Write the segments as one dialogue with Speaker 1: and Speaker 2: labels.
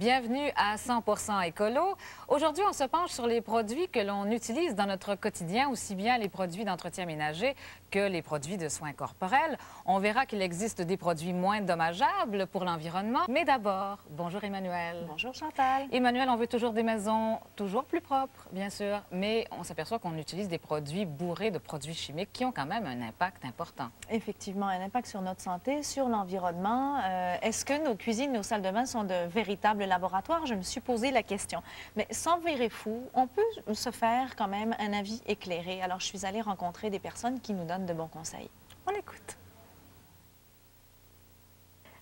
Speaker 1: Bienvenue à 100% écolo. Aujourd'hui, on se penche sur les produits que l'on utilise dans notre quotidien, aussi bien les produits d'entretien ménager que les produits de soins corporels. On verra qu'il existe des produits moins dommageables pour l'environnement. Mais d'abord, bonjour Emmanuel.
Speaker 2: Bonjour Chantal.
Speaker 1: Emmanuel, on veut toujours des maisons toujours plus propres, bien sûr, mais on s'aperçoit qu'on utilise des produits bourrés de produits chimiques qui ont quand même un impact important.
Speaker 2: Effectivement, un impact sur notre santé, sur l'environnement. Est-ce que nos cuisines, nos salles de bain sont de véritables laboratoires? Je me suis posé la question. Mais sans virer fou, on peut se faire quand même un avis éclairé. Alors, je suis allée rencontrer des personnes qui nous donnent de bons conseils. On écoute.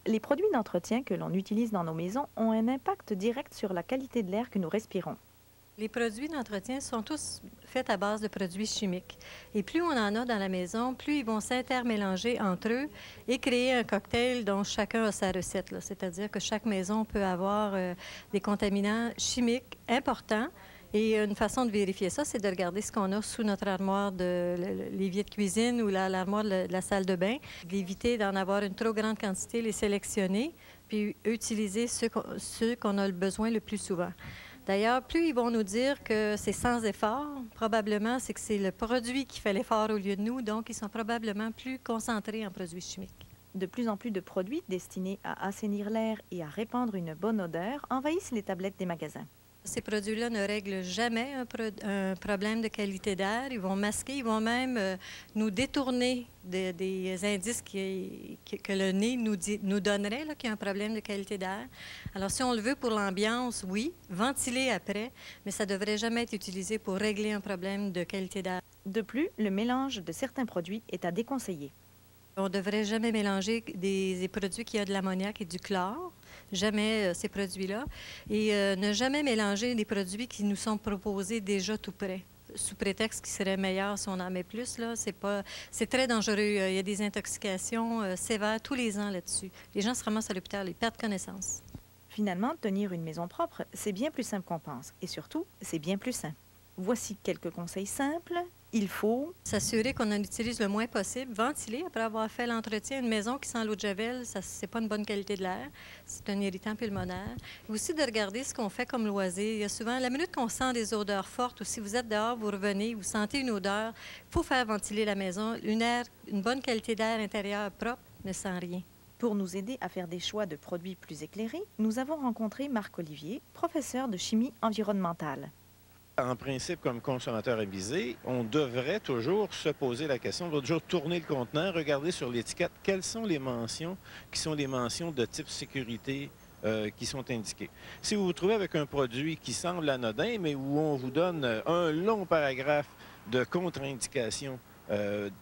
Speaker 3: Les produits d'entretien que l'on utilise dans nos maisons ont un impact direct sur la qualité de l'air que nous respirons.
Speaker 4: Les produits d'entretien sont tous faits à base de produits chimiques. Et plus on en a dans la maison, plus ils vont s'intermélanger entre eux et créer un cocktail dont chacun a sa recette. C'est-à-dire que chaque maison peut avoir des contaminants chimiques importants. Et une façon de vérifier ça, c'est de regarder ce qu'on a sous notre armoire de l'évier de cuisine ou l'armoire de la salle de bain. D'éviter d'en avoir une trop grande quantité, les sélectionner, puis utiliser ceux qu'on a le besoin le plus souvent. D'ailleurs, plus ils vont nous dire que c'est sans effort, probablement, c'est que c'est le produit qui fait l'effort au lieu de nous, donc ils sont probablement plus concentrés en produits chimiques.
Speaker 3: De plus en plus de produits destinés à assainir l'air et à répandre une bonne odeur envahissent les tablettes des magasins.
Speaker 4: Ces produits-là ne règlent jamais un problème de qualité d'air. Ils vont masquer, ils vont même nous détourner des indices que le nez nous donnerait qu'il y a un problème de qualité d'air. Alors, si on le veut pour l'ambiance, oui, ventiler après, mais ça ne devrait jamais être utilisé pour régler un problème de qualité d'air.
Speaker 3: De plus, le mélange de certains produits est à déconseiller.
Speaker 4: On ne devrait jamais mélanger des produits qui ont de l'ammoniac et du chlore, jamais ces produits-là, et ne jamais mélanger des produits qui nous sont proposés déjà tout prêts, sous prétexte qu'ils seraient meilleurs si on en met plus. C'est très dangereux. Il y a des intoxications sévères tous les ans là-dessus. Les gens se ramassent à l'hôpital, ils perdent connaissance.
Speaker 3: Finalement, tenir une maison propre, c'est bien plus simple qu'on pense, et surtout, c'est bien plus sain. Voici quelques conseils simples. Il faut
Speaker 4: s'assurer qu'on en utilise le moins possible, ventiler après avoir fait l'entretien. Une maison qui sent l'eau de javel, ce n'est pas une bonne qualité de l'air, c'est un irritant pulmonaire. Et aussi de regarder ce qu'on fait comme loisir. Il y a souvent, la minute qu'on sent des odeurs fortes, ou si vous êtes dehors, vous revenez, vous sentez une odeur, il faut faire ventiler la maison. Une bonne qualité d'air intérieur propre ne sent rien.
Speaker 3: Pour nous aider à faire des choix de produits plus éclairés, nous avons rencontré Marc Olivier, professeur de chimie environnementale.
Speaker 5: En principe, comme consommateur avisé, on devrait toujours se poser la question, on va toujours tourner le contenant, regarder sur l'étiquette quelles sont les mentions qui sont les mentions de type sécurité qui sont indiquées. Si vous vous trouvez avec un produit qui semble anodin, mais où on vous donne un long paragraphe de contre-indication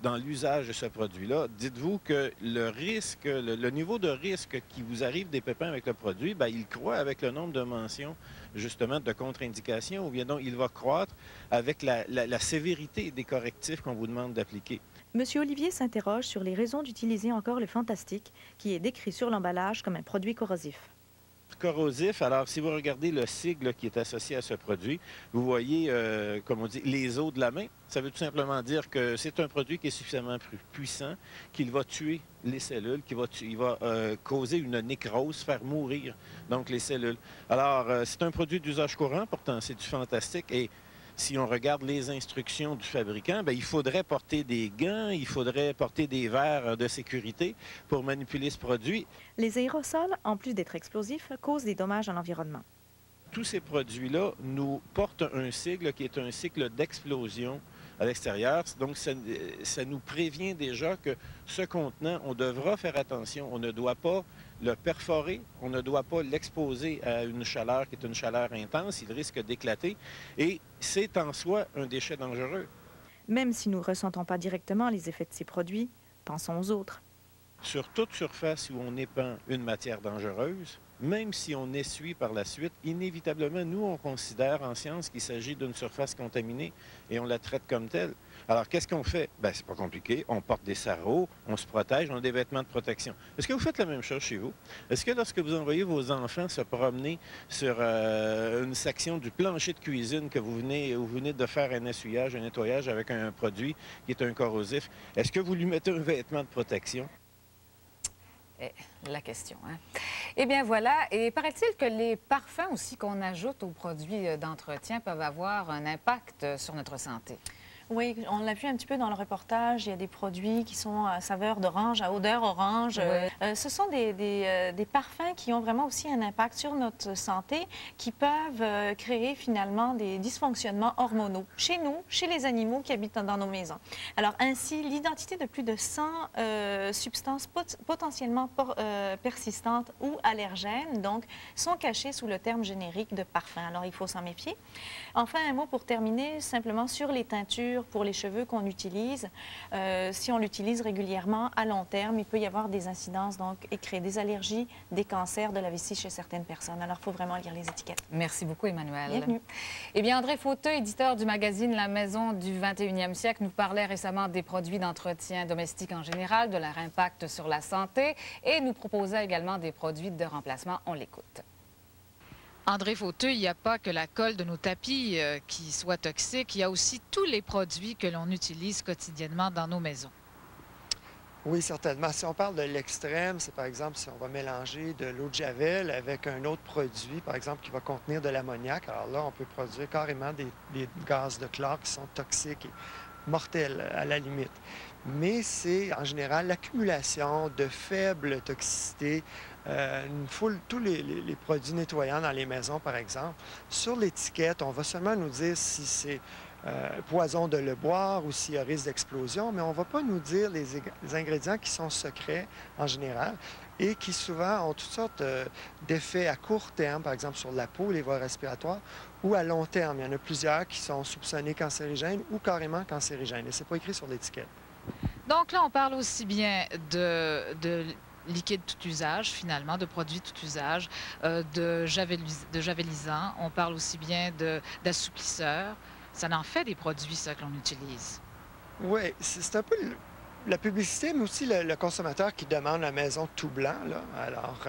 Speaker 5: dans l'usage de ce produit-là, dites-vous que le risque, le niveau de risque qui vous arrive des pépins avec le produit, bien, il croît avec le nombre de mentions, justement, de contre-indications, ou bien donc il va croître avec la sévérité des correctifs qu'on vous demande d'appliquer.
Speaker 3: Monsieur Olivier s'interroge sur les raisons d'utiliser encore le fantastique, qui est décrit sur l'emballage comme un produit corrosif.
Speaker 5: Corrosif, alors si vous regardez le sigle qui est associé à ce produit, vous voyez, comme on dit, les os de la main. Ça veut tout simplement dire que c'est un produit qui est suffisamment puissant, qu'il va tuer les cellules, il va causer une nécrose, faire mourir donc les cellules. Alors, c'est un produit d'usage courant, pourtant c'est du fantastique, et si on regarde les instructions du fabricant, bien, il faudrait porter des gants, il faudrait porter des verres de sécurité pour manipuler ce produit.
Speaker 3: Les aérosols, en plus d'être explosifs, causent des dommages à l'environnement.
Speaker 5: Tous ces produits-là nous portent un sigle qui est un cycle d'explosion à l'extérieur. Donc, ça nous prévient déjà que ce contenant, on devra faire attention. On ne doit pas le perforer, on ne doit pas l'exposer à une chaleur qui est une chaleur intense. Il risque d'éclater et c'est en soi un déchet dangereux.
Speaker 3: Même si nous ne ressentons pas directement les effets de ces produits, pensons aux autres.
Speaker 5: Sur toute surface où on épand une matière dangereuse, même si on essuie par la suite, inévitablement, nous, on considère en science qu'il s'agit d'une surface contaminée et on la traite comme telle. Alors, qu'est-ce qu'on fait? Bien, c'est pas compliqué. On porte des sarraux, on se protège, on a des vêtements de protection. Est-ce que vous faites la même chose chez vous? Est-ce que lorsque vous envoyez vos enfants se promener sur une section du plancher de cuisine où vous venez de faire un essuyage, un nettoyage avec un produit qui est un corrosif, est-ce que vous lui mettez un vêtement de protection?
Speaker 1: est la question. Hein? Eh bien voilà, et paraît-il que les parfums aussi qu'on ajoute aux produits d'entretien peuvent avoir un impact sur notre santé.
Speaker 2: Oui, on l'a vu un petit peu dans le reportage. Il y a des produits qui sont à saveur d'orange, à odeur orange.
Speaker 1: Oui.
Speaker 2: Ce sont des parfums qui ont vraiment aussi un impact sur notre santé, qui peuvent créer finalement des dysfonctionnements hormonaux chez nous, chez les animaux qui habitent dans nos maisons. Alors ainsi, l'identité de plus de 100 substances potentiellement persistantes ou allergènes, donc, sont cachées sous le terme générique de parfum. Alors il faut s'en méfier. Enfin, un mot pour terminer, simplement sur les teintures pour les cheveux qu'on utilise. Si on l'utilise régulièrement, à long terme, il peut y avoir des incidences donc, et créer des allergies, des cancers de la vessie chez certaines personnes. Alors, il faut vraiment lire les étiquettes.
Speaker 1: Merci beaucoup, Emmanuelle.
Speaker 2: Bienvenue.
Speaker 1: Eh bien, André Fauteux, éditeur du magazine La Maison du 21e siècle, nous parlait récemment des produits d'entretien domestique en général, de leur impact sur la santé et nous proposait également des produits de remplacement. On l'écoute. André Fauteux, il n'y a pas que la colle de nos tapis qui soit toxique, il y a aussi tous les produits que l'on utilise quotidiennement dans nos maisons.
Speaker 6: Oui, certainement. Si on parle de l'extrême, c'est par exemple si on va mélanger de l'eau de Javel avec un autre produit, par exemple, qui va contenir de l'ammoniac. Alors là, on peut produire carrément des gaz de chlore qui sont toxiques et mortels à la limite. Mais c'est en général l'accumulation de faibles toxicités, tous les produits nettoyants dans les maisons, par exemple. Sur l'étiquette, on va seulement nous dire si c'est poison de le boire ou s'il y a risque d'explosion, mais on ne va pas nous dire les ingrédients qui sont secrets en général et qui souvent ont toutes sortes d'effets à court terme, par exemple sur la peau, les voies respiratoires, ou à long terme. Il y en a plusieurs qui sont soupçonnés cancérigènes ou carrément cancérigènes. Et ce n'est pas écrit sur l'étiquette.
Speaker 1: Donc là, on parle aussi bien de liquide tout usage, finalement, de produits tout usage, de javelisants. On parle aussi bien d'assouplisseurs. Ça en fait des produits, ça, que l'on utilise.
Speaker 6: Oui, c'est un peu la publicité, mais aussi le consommateur qui demande la maison tout blanc. Là. Alors,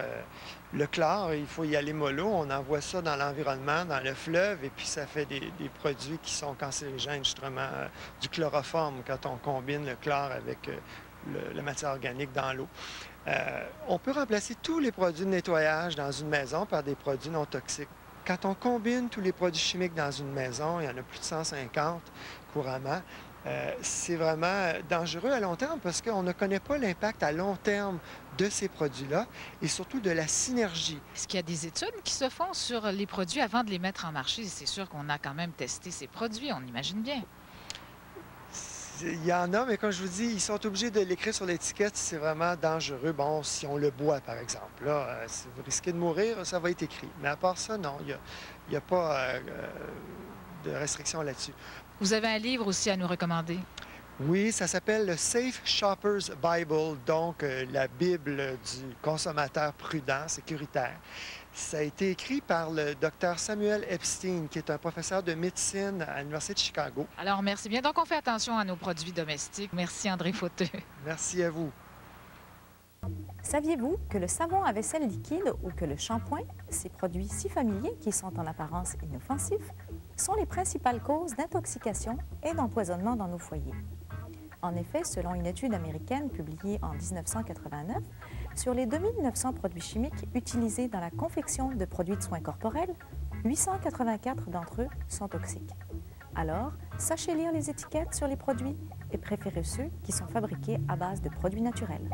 Speaker 6: le chlore, il faut y aller mollo. On envoie ça dans l'environnement, dans le fleuve, et puis ça fait des produits qui sont cancérigènes, justement, du chloroforme, quand on combine le chlore avec la matière organique dans l'eau. On peut remplacer tous les produits de nettoyage dans une maison par des produits non toxiques. Quand on combine tous les produits chimiques dans une maison, il y en a plus de 150 couramment, c'est vraiment dangereux à long terme parce qu'on ne connaît pas l'impact à long terme de ces produits-là et surtout de la synergie.
Speaker 1: Est-ce qu'il y a des études qui se font sur les produits avant de les mettre en marché? C'est sûr qu'on a quand même testé ces produits, on imagine bien.
Speaker 6: Il y en a, mais comme je vous dis, ils sont obligés de l'écrire sur l'étiquette si c'est vraiment dangereux. Bon, si on le boit, par exemple. Là, si vous risquez de mourir, ça va être écrit. Mais à part ça, non, il n'y a pas de restriction là-dessus.
Speaker 1: Vous avez un livre aussi à nous recommander?
Speaker 6: Oui, ça s'appelle le Safe Shopper's Bible, donc la Bible du consommateur prudent, sécuritaire. Ça a été écrit par le Dr Samuel Epstein, qui est un professeur de médecine à l'Université de Chicago.
Speaker 1: Alors, merci bien. Donc, on fait attention à nos produits domestiques. Merci, André Fauteux.
Speaker 6: Merci à vous.
Speaker 3: Saviez-vous que le savon à vaisselle liquide ou que le shampoing, ces produits si familiers qui sont en apparence inoffensifs, sont les principales causes d'intoxication et d'empoisonnement dans nos foyers? En effet, selon une étude américaine publiée en 1989, sur les 2900 produits chimiques utilisés dans la confection de produits de soins corporels, 884 d'entre eux sont toxiques. Alors, sachez lire les étiquettes sur les produits et préférez ceux qui sont fabriqués à base de produits naturels.